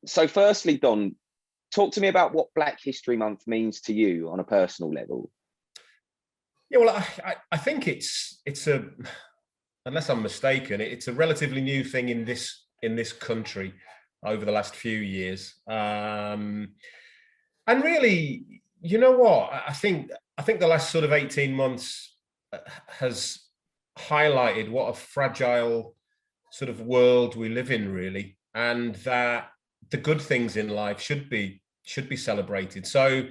So firstly, Don, talk to me about what Black History Month means to you on a personal level. Yeah, well, I think it's a, unless I'm mistaken, it's a relatively new thing in this country over the last few years. And really, you know what? I think the last sort of 18 months has highlighted what a fragile sort of world we live in, really, and that the good things in life should be celebrated. So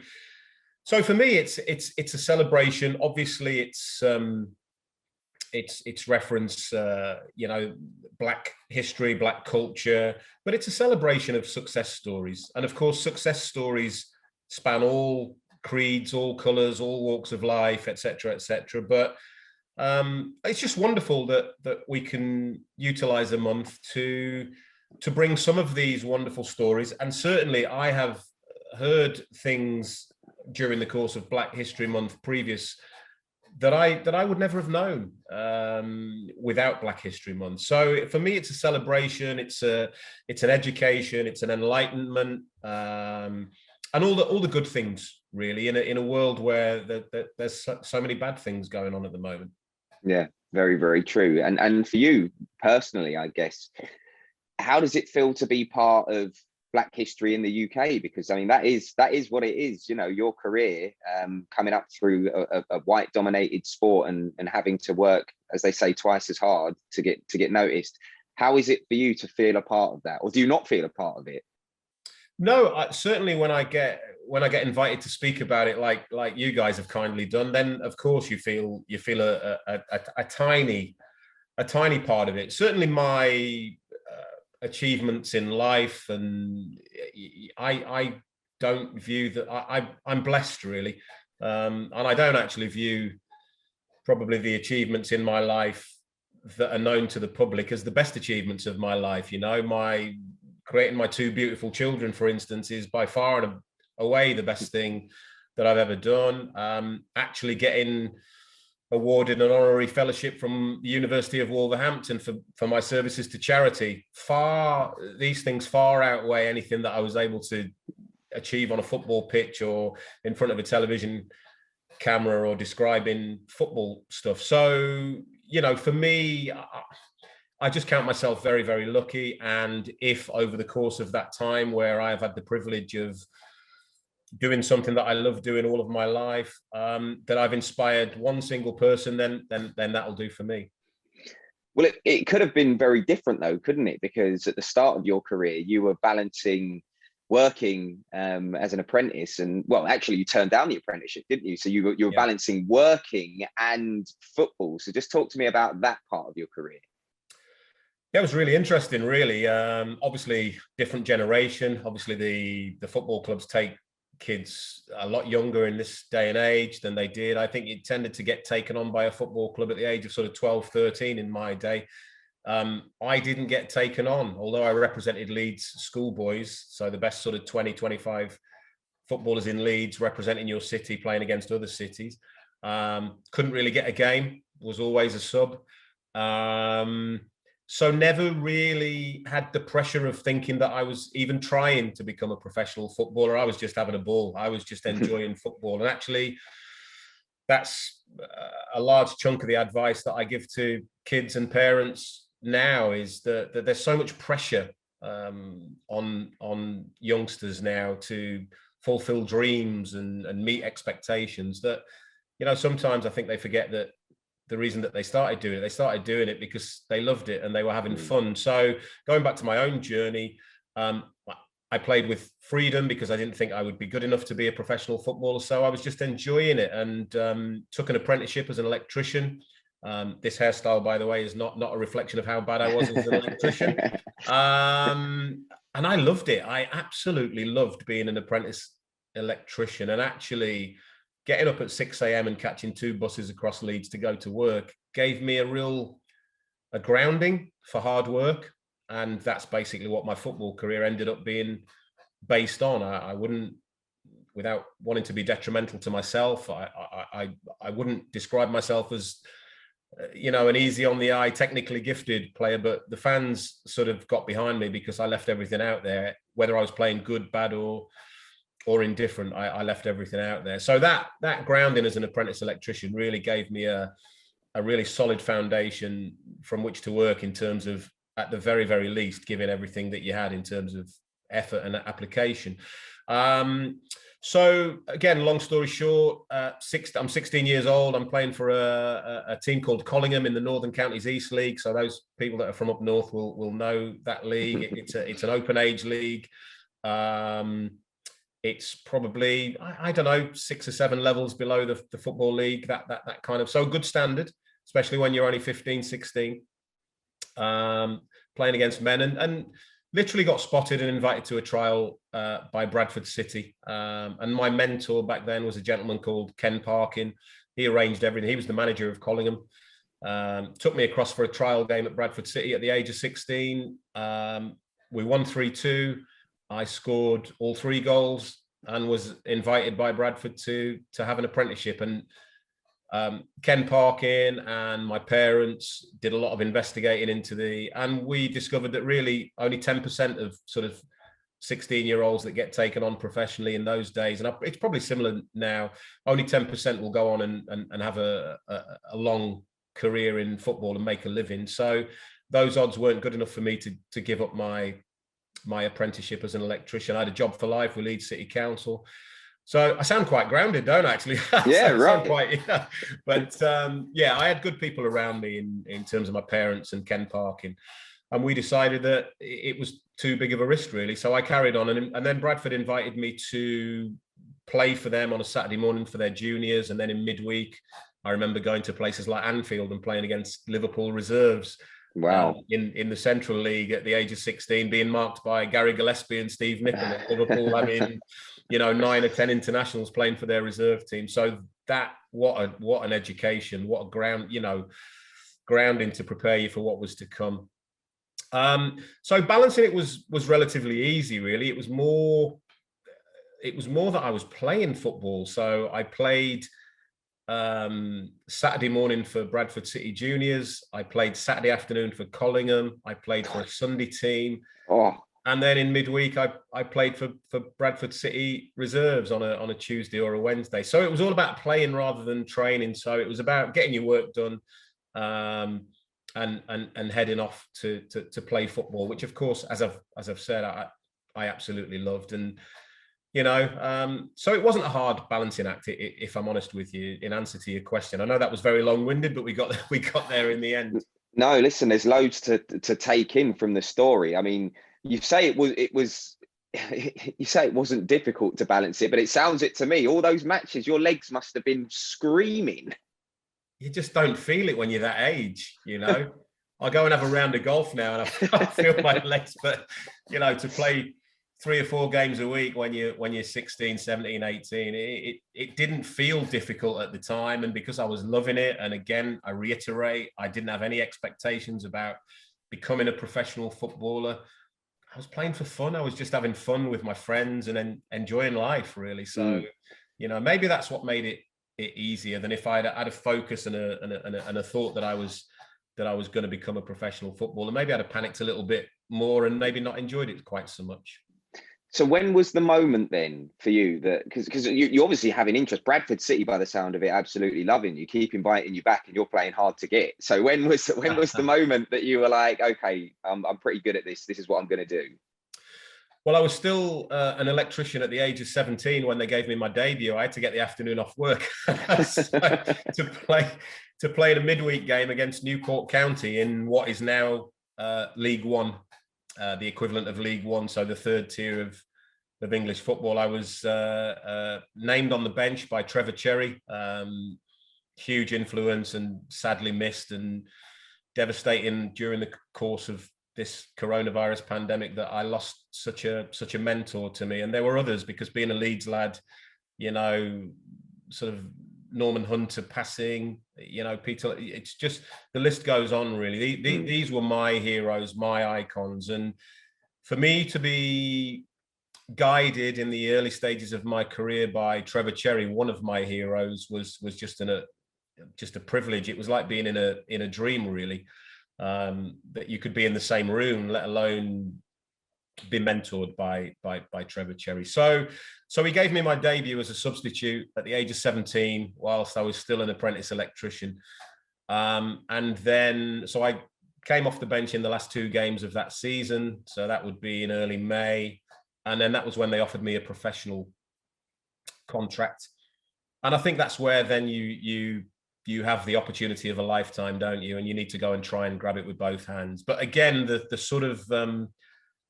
for me, it's a celebration. Obviously, it's reference, Black history, Black culture, but it's a celebration of success stories. And of course, success stories span all creeds, all colors, all walks of life, etc., etc. But it's just wonderful that we can utilize a month to bring some of these wonderful stories. And certainly, I have heard things during the course of Black History Month previous that I would never have known without Black History Month. So for me, it's a celebration. It's an education. It's an enlightenment, and all the good things, really, in a world where there's so many bad things going on at the moment. Yeah, very, very true. And for you personally, I guess, how does it feel to be part of Black history in the UK? Because I mean, that is what it is. You know, your career coming up through a white dominated sport and having to work, as they say, twice as hard to get noticed. How is it for you to feel a part of that, or do you not feel a part of it? No, certainly when I get invited to speak about it, like you guys have kindly done, then of course you feel a tiny part of it. Certainly my achievements in life, and I don't view that. I'm blessed, really, and I don't actually view probably the achievements in my life that are known to the public as the best achievements of my life. You know, my creating my two beautiful children, for instance, is by far and away the best thing that I've ever done. Actually getting awarded an honorary fellowship from the University of Wolverhampton for my services to charity. These things far outweigh anything that I was able to achieve on a football pitch or in front of a television camera or describing football stuff. So, you know, for me, I just count myself very, very lucky. And if over the course of that time where I've had the privilege of doing something that I love doing all of my life, that I've inspired one single person, then that'll do for me. Well, it could have been very different though, couldn't it? Because at the start of your career, you were balancing working as an apprentice, and well, actually, you turned down the apprenticeship, didn't you? So you were balancing working and football. So just talk to me about that part of your career. Yeah, it was really interesting, really. Obviously, different generation. Obviously, the football clubs take kids a lot younger in this day and age than they did. I think it tended to get taken on by a football club at the age of sort of 12, 13 in my day. I didn't get taken on, although I represented Leeds schoolboys. So the best sort of 20, 25 footballers in Leeds representing your city, playing against other cities. Couldn't really get a game, was always a sub. So never really had the pressure of thinking that I was even trying to become a professional footballer. I was just having a ball. I was just enjoying football. And actually, that's a large chunk of the advice that I give to kids and parents now, is that there's so much pressure on youngsters now to fulfill dreams and meet expectations that, you know, sometimes I think they forget that the reason that they started doing it because they loved it and they were having fun. So going back to my own journey, I played with freedom because I didn't think I would be good enough to be a professional footballer. So I was just enjoying it, and took an apprenticeship as an electrician. This hairstyle, by the way, is not a reflection of how bad I was as an electrician. And I loved it. I absolutely loved being an apprentice electrician, and actually getting up at 6 a.m. and catching 2 buses across Leeds to go to work gave me a grounding for hard work. And that's basically what my football career ended up being based on. I wouldn't, without wanting to be detrimental to myself, I wouldn't describe myself as an easy on the eye, technically gifted player, but the fans sort of got behind me because I left everything out there, whether I was playing good, bad, or indifferent. I left everything out there. So that grounding as an apprentice electrician really gave me a really solid foundation from which to work, in terms of, at the very, very least, giving everything that you had in terms of effort and application. So again, long story short, I'm 16 years old. I'm playing for a team called Collingham in the Northern Counties East League. So those people that are from up north will know that league. It's an open age league. It's probably, I don't know, 6 or 7 levels below the football league, that kind of, so good standard, especially when you're only 15, 16, playing against men, and literally got spotted and invited to a trial by Bradford City. And my mentor back then was a gentleman called Ken Parkin. He arranged everything. He was the manager of Collingham. Took me across for a trial game at Bradford City at the age of 16. We won 3-2. I scored all 3 goals and was invited by Bradford to have an apprenticeship. And Ken Parkin and my parents did a lot of investigating into and we discovered that really only 10% of sort of 16-year-olds that get taken on professionally in those days, and it's probably similar now, only 10% will go on and have a long career in football and make a living. So those odds weren't good enough for me to give up my apprenticeship as an electrician. I had a job for life with Leeds City Council. So I sound quite grounded, don't I, actually? Yeah, right. But I had good people around me in terms of my parents and Ken Parkin. And we decided that it was too big of a risk, really. So I carried on. And then Bradford invited me to play for them on a Saturday morning for their juniors. And then in midweek, I remember going to places like Anfield and playing against Liverpool reserves. Wow. In the Central League at the age of 16, being marked by Gary Gillespie and Steve Nippon at Liverpool, having 9 or 10 internationals playing for their reserve team. So what an education, what a grounding to prepare you for what was to come. So balancing it was relatively easy, really. It was more that I was playing football. So I played Saturday morning for Bradford City Juniors. I played Saturday afternoon for Collingham. I played for a Sunday team. And then in midweek, I played for Bradford City reserves on a Tuesday or a Wednesday. So it was all about playing rather than training. So it was about getting your work done and heading off to play football, which of course, as I've said, I absolutely loved. And so it wasn't a hard balancing act, if I'm honest with you, in answer to your question. I know that was very long-winded, but we got there in the end. No, listen, there's loads to take in from the story. I mean, you say it was you say it wasn't difficult to balance it, but it sounds it to me. All those matches, your legs must have been screaming. You just don't feel it when you're that age, I go and have a round of golf now and I feel my legs, but to play 3 or 4 games a week when you're 16, 17, 18, it didn't feel difficult at the time. And because I was loving it, and again, I reiterate, I didn't have any expectations about becoming a professional footballer. I was playing for fun. I was just having fun with my friends and enjoying life, really. So, maybe that's what made it easier than if I had a focus and a thought that I was going to become a professional footballer. Maybe I'd have panicked a little bit more and maybe not enjoyed it quite so much. So when was the moment then for you that, because you obviously have an interest, Bradford City by the sound of it, absolutely loving you, keep inviting you back, and you're playing hard to get. So when was the moment that you were like, okay, I'm pretty good at this. This is what I'm going to do? Well, I was still an electrician at the age of 17 when they gave me my debut. I had to get the afternoon off work to play in a midweek game against Newport County in what is now League One. The equivalent of League One, so the 3rd tier of English football. I was named on the bench by Trevor Cherry, huge influence and sadly missed, and devastating during the course of this coronavirus pandemic that I lost such a mentor to me. And there were others, because being a Leeds lad, sort of Norman Hunter passing, Peter, it's just, the list goes on, really. These were my heroes, my icons. And for me to be guided in the early stages of my career by Trevor Cherry, one of my heroes, was just an just a privilege. It was like being in a dream, really, that you could be in the same room, let alone be mentored by Trevor Cherry. So he gave me my debut as a substitute at the age of 17, whilst I was still an apprentice electrician. And then, so I came off the bench in the last 2 games of that season. So that would be in early May. And then that was when they offered me a professional contract. And I think that's where then you have the opportunity of a lifetime, don't you? And you need to go and try and grab it with both hands. But again, the sort of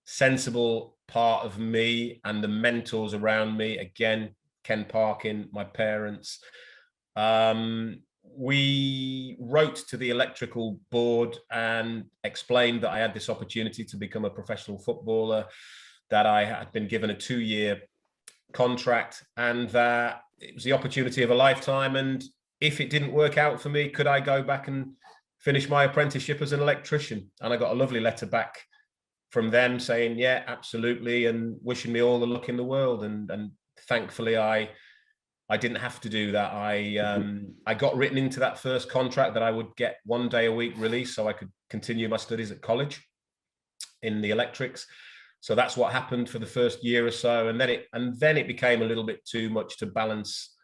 sensible part of me and the mentors around me, again, Ken Parkin, my parents, we wrote to the electrical board and explained that I had this opportunity to become a professional footballer, that I had been given a 2-year contract, and that it was the opportunity of a lifetime. And if it didn't work out for me, could I go back and finish my apprenticeship as an electrician? And I got a lovely letter back from them saying, yeah, absolutely, and wishing me all the luck in the world. And thankfully, I didn't have to do that. I got written into that first contract that I would get 1 day a week release, so I could continue my studies at college in the electrics. So that's what happened for the first year or so, and then it became a little bit too much to balance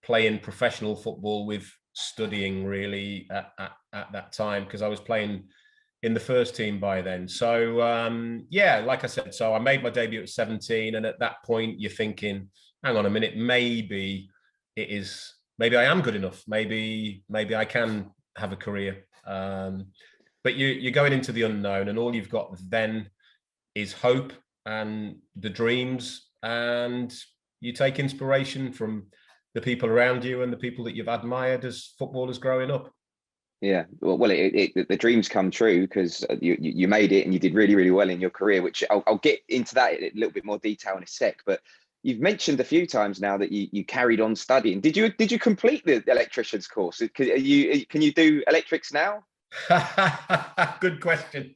playing professional football with studying, really, at that time, because I was playing in the first team by then. So yeah, like I said, so I made my debut at 17, and at that point you're thinking, hang on a minute, maybe I am good enough. Maybe I can have a career. But you're going into the unknown, and all you've got then is hope and the dreams, and you take inspiration from the people around you and the people that you've admired as footballers growing up. Yeah, well, the dreams come true, because you made it and you did really, really well in your career, which I'll get into that in a little bit more detail in a sec. But you've mentioned a few times now that you carried on studying. Did you complete the electrician's course? Can you do electrics now? Good question.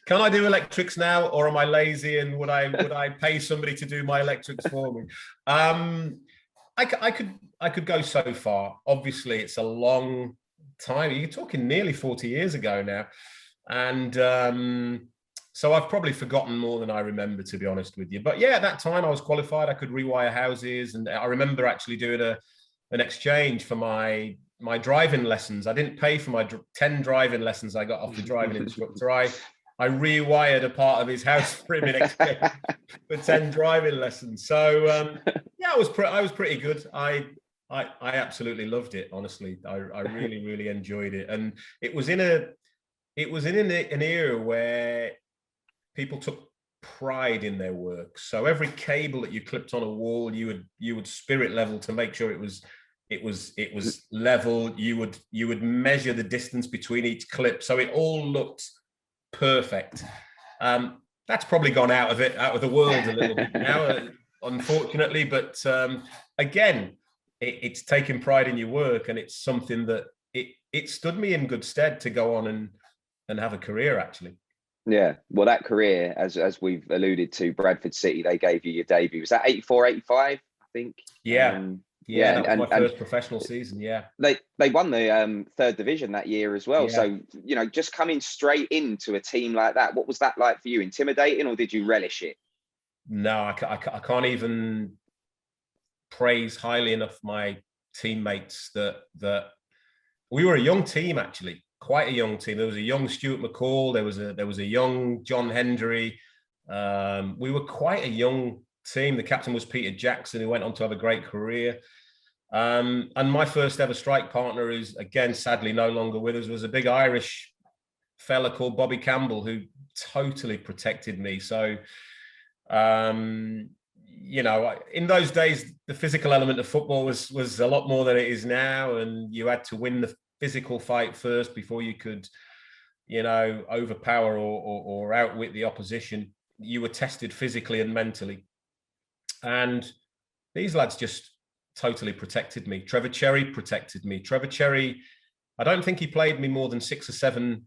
Can I do electrics now, or am I lazy, and would I pay somebody to do my electrics for me? I could go so far. Obviously, it's a long time. You're talking nearly 40 years ago now, and so I've probably forgotten more than I remember, to be honest with you. But yeah, at that time I was qualified. I could rewire houses, and I remember actually doing an exchange for my driving lessons. I didn't pay for my 10 driving lessons I got off the driving instructor. I rewired a part of his house for him in exchange for 10 driving lessons. So yeah, I was pretty good. I absolutely loved it. Honestly, I really, really enjoyed it. And it was in an era where people took pride in their work. So every cable that you clipped on a wall, you would spirit level to make sure it was level. You would measure the distance between each clip, so it all looked perfect. That's probably gone out of the world a little bit now, unfortunately. But again, it's taking pride in your work, and it's something that it stood me in good stead to go on and have a career, actually. Yeah, well, that career, as we've alluded to, Bradford City, they gave you your debut. Was that 84, 85, I think? Yeah. Yeah, that was my first professional season. Yeah, they won the 3rd division that year as well. Yeah. So just coming straight into a team like that, what was that like for you? Intimidating, or did you relish it? No, I can't even praise highly enough my teammates that we were a young team, actually, quite a young team. There was a young Stuart McCall. There was a young John Hendry. We were quite a young team. The captain was Peter Jackson, who went on to have a great career. And my first ever strike partner, who's again sadly no longer with us, was a big Irish fella called Bobby Campbell, who totally protected me. So in those days, the physical element of football was a lot more than it is now, and you had to win the physical fight first before you could overpower or outwit the opposition. You were tested physically and mentally, and these lads just totally protected me. Trevor Cherry protected me. Trevor Cherry, I don't think he played me more than 6 or 7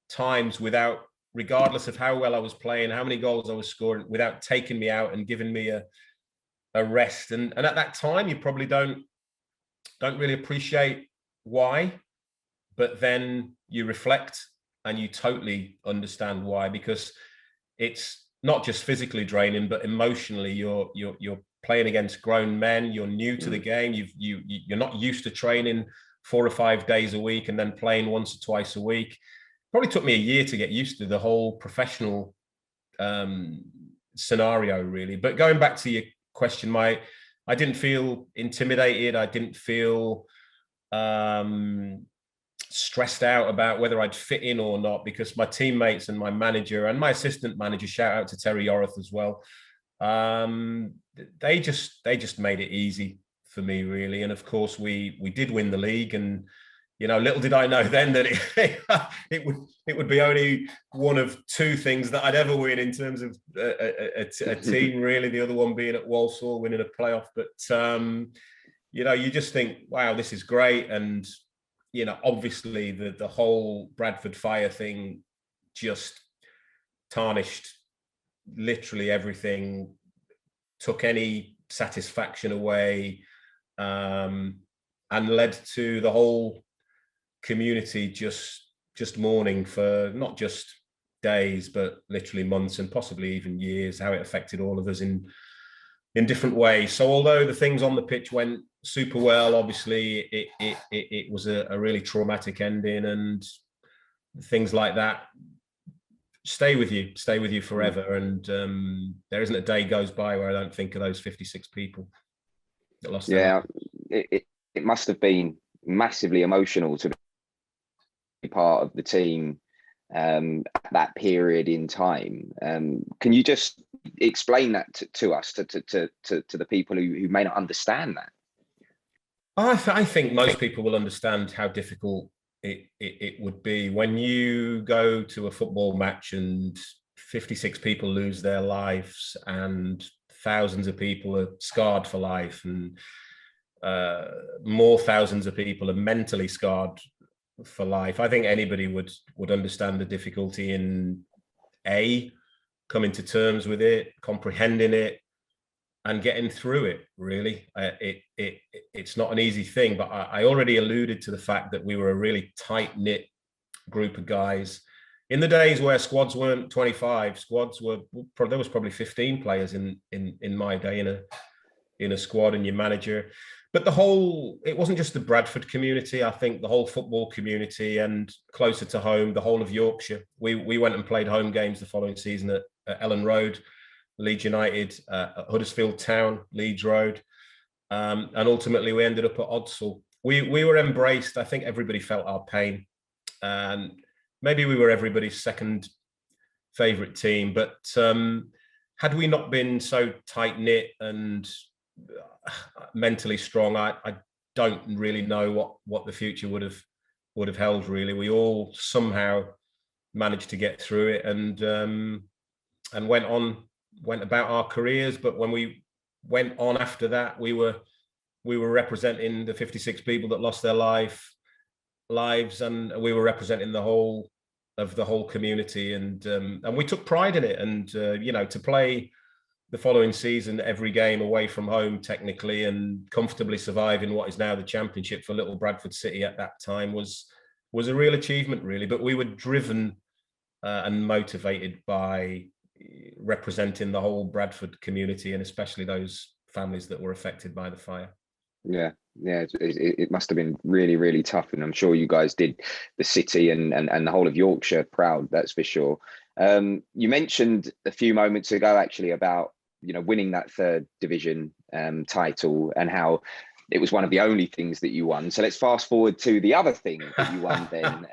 times without, regardless of how well I was playing, how many goals I was scoring, without taking me out and giving me a rest. And at that time, you probably don't really appreciate why, but then you reflect and you totally understand why, because it's not just physically draining, but emotionally you're playing against grown men. You're new to the game. You're not used to training 4 or 5 days a week and then playing once or twice a week. Probably took me a year to get used to the whole professional scenario, really. But going back to your question, I didn't feel intimidated. I didn't feel stressed out about whether I'd fit in or not, because my teammates and my manager and my assistant manager, shout out to Terry Yorath as well, they just made it easy for me, really. And of course we did win the league, and little did I know then that it would be only one of 2 things that I'd ever win in terms of a team, really. The other one being at Walsall, winning a playoff. But you just think, wow, this is great. And obviously the whole Bradford Fire thing just tarnished literally everything, took any satisfaction away, and led to the whole community just mourning for not just days, but literally months and possibly even years, how it affected all of us in different ways. So although the things on the pitch went super well, obviously it was a really traumatic ending, and things like that stay with you forever. And there isn't a day goes by where I don't think of those 56 people that lost their life. It must have been massively emotional to be part of the team at that period in time. Can you just explain that to us, to the people who may not understand that? I think most people will understand how difficult it would be when you go to a football match and 56 people lose their lives and thousands of people are scarred for life, and more thousands of people are mentally scarred for life. I think anybody would understand the difficulty in coming to terms with it, comprehending it, and getting through it. Really, it's not an easy thing. But I already alluded to the fact that we were a really tight-knit group of guys. In the days where squads weren't 25, there was probably 15 players in my day in a squad, and your manager. But it wasn't just the Bradford community. I think the whole football community, and closer to home, the whole of Yorkshire. We went and played home games the following season at Ellen Road, Leeds United, Huddersfield Town, Leeds Road, and ultimately we ended up at Odsal. We were embraced. I think everybody felt our pain, and maybe we were everybody's second favourite team. But had we not been so tight knit and mentally strong, I don't really know what the future would have held. Really, we all somehow managed to get through it and went about our careers. But when we went on after that, we were representing the 56 people that lost their lives, and we were representing the whole community, and we took pride in it. And to play the following season every game away from home technically, and comfortably survive in what is now the Championship for Little Bradford City at that time was a real achievement, really. But we were driven and motivated by representing the whole Bradford community, and especially those families that were affected by the fire. Yeah, it must have been really, really tough, and I'm sure you guys did the city and the whole of Yorkshire proud, that's for sure. You mentioned a few moments ago actually about winning that 3rd division title, and how it was one of the only things that you won. So let's fast forward to the other thing that you won then,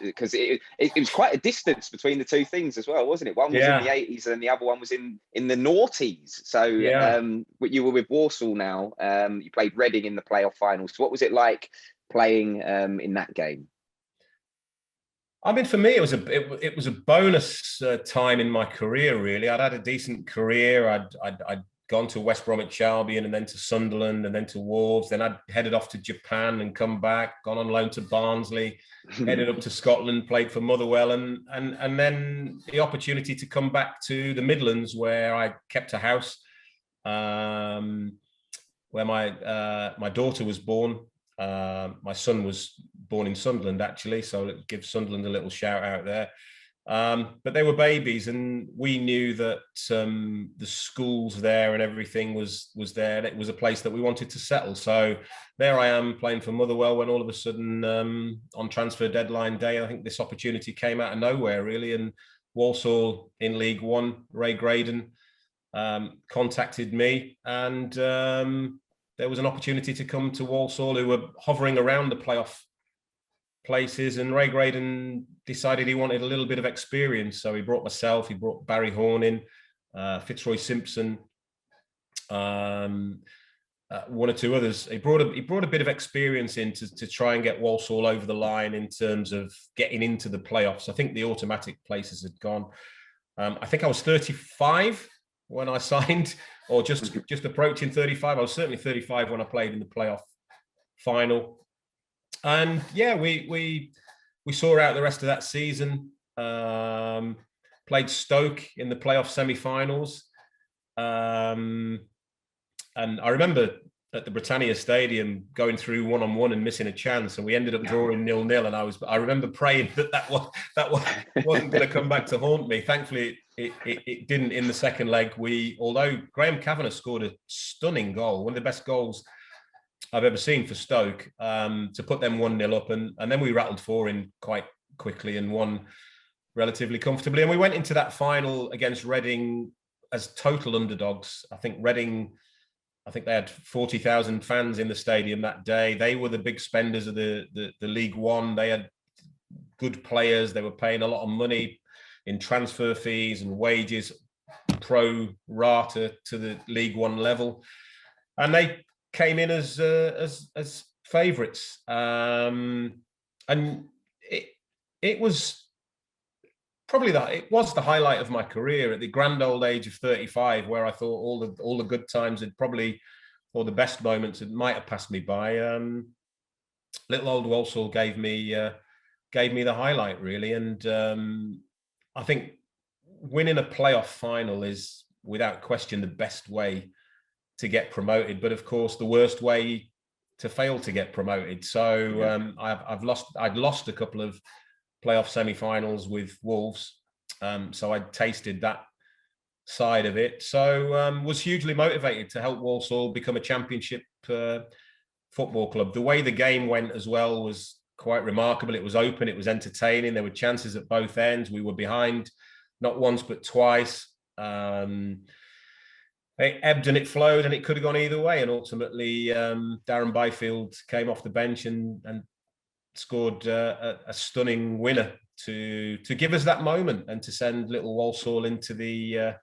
because it was quite a distance between the 2 things as well, wasn't it? One was in the 80s and the other one was in the noughties. So you were with Walsall now. You played Reading in the playoff finals. So what was it like playing in that game? I mean, for me, it was a bonus time in my career. Really, I'd had a decent career. I'd gone to West Bromwich Albion, and then to Sunderland, and then to Wolves. Then I'd headed off to Japan and come back, gone on loan to Barnsley, headed up to Scotland, played for Motherwell, and then the opportunity to come back to the Midlands, where I kept a house, where my daughter was born, My son was born in Sunderland, actually, so give Sunderland a little shout out there. But they were babies, and we knew that the schools there and everything was there. And it was a place that we wanted to settle. So there I am playing for Motherwell when all of a sudden on transfer deadline day, I think this opportunity came out of nowhere, really. And Walsall in League One, Ray Graydon contacted me, and there was an opportunity to come to Walsall, who were hovering around the playoff places, and Ray Graydon decided he wanted a little bit of experience. So he brought myself, he brought Barry Horn in, Fitzroy Simpson, one or two others. He brought a bit of experience in to try and get Walsall over the line in terms of getting into the playoffs. I think the automatic places had gone. I think I was 35 when I signed, or just approaching 35. I was certainly 35 when I played in the playoff final. And yeah, we saw out the rest of that season. Played Stoke in the playoff semi-finals. And I remember at the Britannia Stadium going through one-on-one and missing a chance, and we ended up drawing 0-0. And I remember praying that wasn't going to come back to haunt me. Thankfully, it didn't in the second leg. Although Graham Kavanagh scored a stunning goal, one of the best goals I've ever seen for Stoke, to put them 1-0 up, and then we rattled 4 in quite quickly and won relatively comfortably. And we went into that final against Reading as total underdogs. I think Reading, they had 40,000 fans in the stadium that day. They were the big spenders of the League One. They had good players. They were paying a lot of money in transfer fees and wages, pro rata to the League One level, and they came in as favourites, and it was probably it was the highlight of my career at the grand old age of 35, where I thought all the good times had probably, or the best moments might have passed me by. Little old Walsall gave me the highlight, really, and I think winning a playoff final is without question the best way to get promoted, but of course the worst way to fail to get promoted. So I'd lost a couple of playoff semi-finals with Wolves, so I'd tasted that side of it. So was hugely motivated to help Walsall become a championship football club. The way the game went as well was quite remarkable. It was open, it was entertaining. There were chances at both ends. We were behind not once but twice. It ebbed and it flowed, and it could have gone either way. And ultimately, Darren Byfield came off the bench and scored a stunning winner to give us that moment and to send little Walsall into the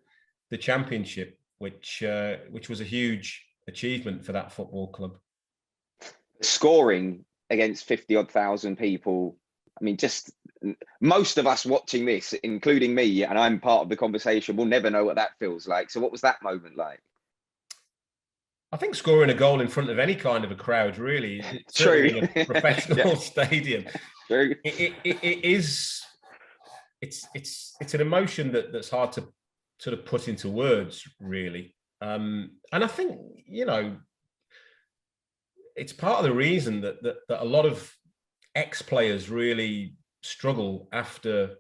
championship, which was a huge achievement for that football club. Scoring against 50-odd thousand people. I mean, just most of us watching this, including me, and I'm part of the conversation, will never know what that feels like. So what was that moment like? I think scoring a goal in front of any kind of a crowd, really, True, in a professional stadium, true. It's an emotion that's hard to sort of put into words, really. And I think, it's part of the reason that a lot of ex-players really struggle after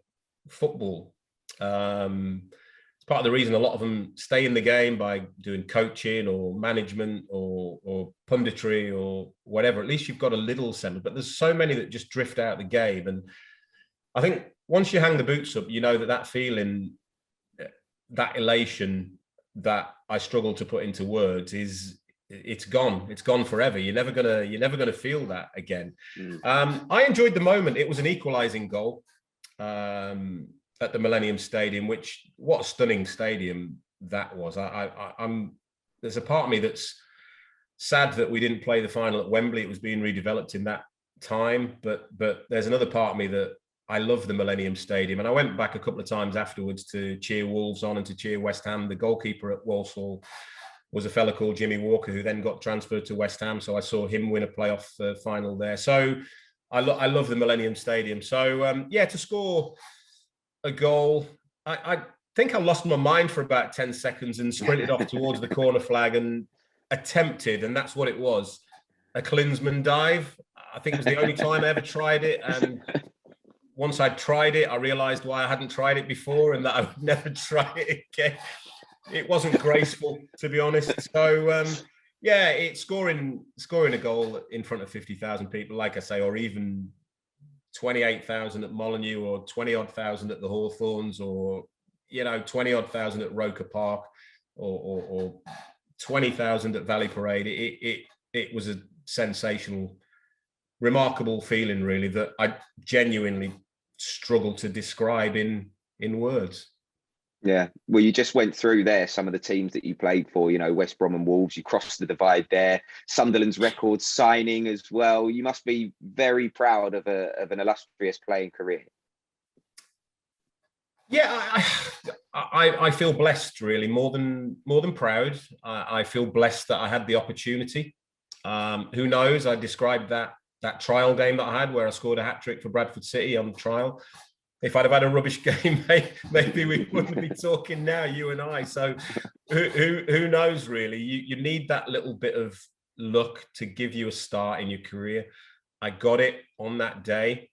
football. It's part of the reason a lot of them stay in the game by doing coaching or management or punditry or whatever. At least you've got a little semblance, but there's so many that just drift out the game. And I think once you hang the boots up, you know that feeling, that elation that I struggle to put into words it's gone. It's gone forever. You're never gonna feel that again. I enjoyed the moment. It was an equalising goal at the Millennium Stadium, what a stunning stadium that was. There's a part of me that's sad that we didn't play the final at Wembley. It was being redeveloped in that time, but there's another part of me that I love the Millennium Stadium, and I went back a couple of times afterwards to cheer Wolves on and to cheer West Ham. The goalkeeper at Walsall was a fella called Jimmy Walker, who then got transferred to West Ham. So I saw him win a playoff final there. So I love the Millennium Stadium. So to score a goal, I think I lost my mind for about 10 seconds and sprinted off towards the corner flag and attempted, and that's what it was, a Klinsmann dive. I think it was the only time I ever tried it. And once I'd tried it, I realized why I hadn't tried it before and that I would never try it again. It wasn't graceful, to be honest. So, yeah, it's scoring a goal in front of 50,000 people, like I say, or even 28,000 at Molineux, or 20-odd thousand at the Hawthorns, or, 20-odd thousand at Roker Park, or 20,000 at Valley Parade. It was a sensational, remarkable feeling, really, that I genuinely struggle to describe in words. Yeah, well, you just went through there some of the teams that you played for, West Brom and Wolves. You crossed the divide there. Sunderland's record signing as well. You must be very proud of an illustrious playing career. Yeah, I feel blessed, really, more than proud. I feel blessed that I had the opportunity. Who knows? I described that trial game that I had where I scored a hat-trick for Bradford City on trial. If I'd have had a rubbish game, maybe we wouldn't be talking now, you and I. So who knows, really? You need that little bit of luck to give you a start in your career. I got it on that day,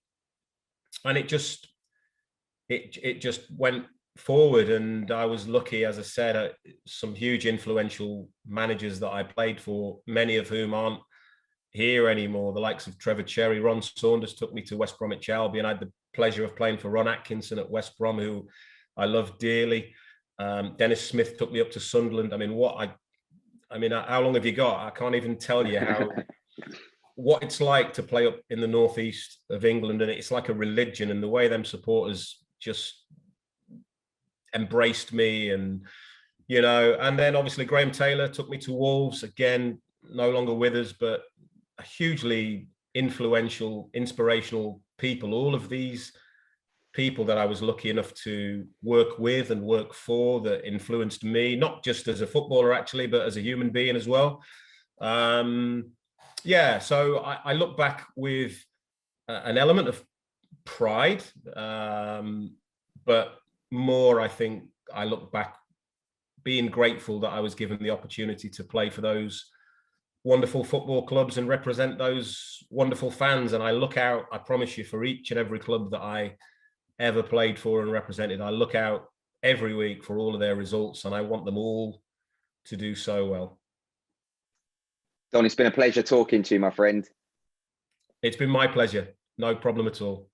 and it just went forward. And I was lucky, as I said, some huge influential managers that I played for, many of whom aren't here anymore, the likes of Trevor Cherry. Ron Saunders took me to West Bromwich Albion. I had the pleasure of playing for Ron Atkinson at West Brom, who I love dearly. Dennis Smith took me up to Sunderland. I mean, how long have you got? I can't even tell you what it's like to play up in the northeast of England, and it's like a religion. And the way them supporters just embraced me, and and then obviously Graham Taylor took me to Wolves, again, no longer with us, but hugely influential, inspirational people. All of these people that I was lucky enough to work with and work for, that influenced me, not just as a footballer actually, but as a human being as well. Yeah, so I look back with an element of pride, but more, I think I look back being grateful that I was given the opportunity to play for those wonderful football clubs and represent those wonderful fans. And I look out, I promise you, for each and every club that I ever played for and represented. I look out every week for all of their results, and I want them all to do so well. Don, it's been a pleasure talking to you, my friend. It's been my pleasure. No problem at all.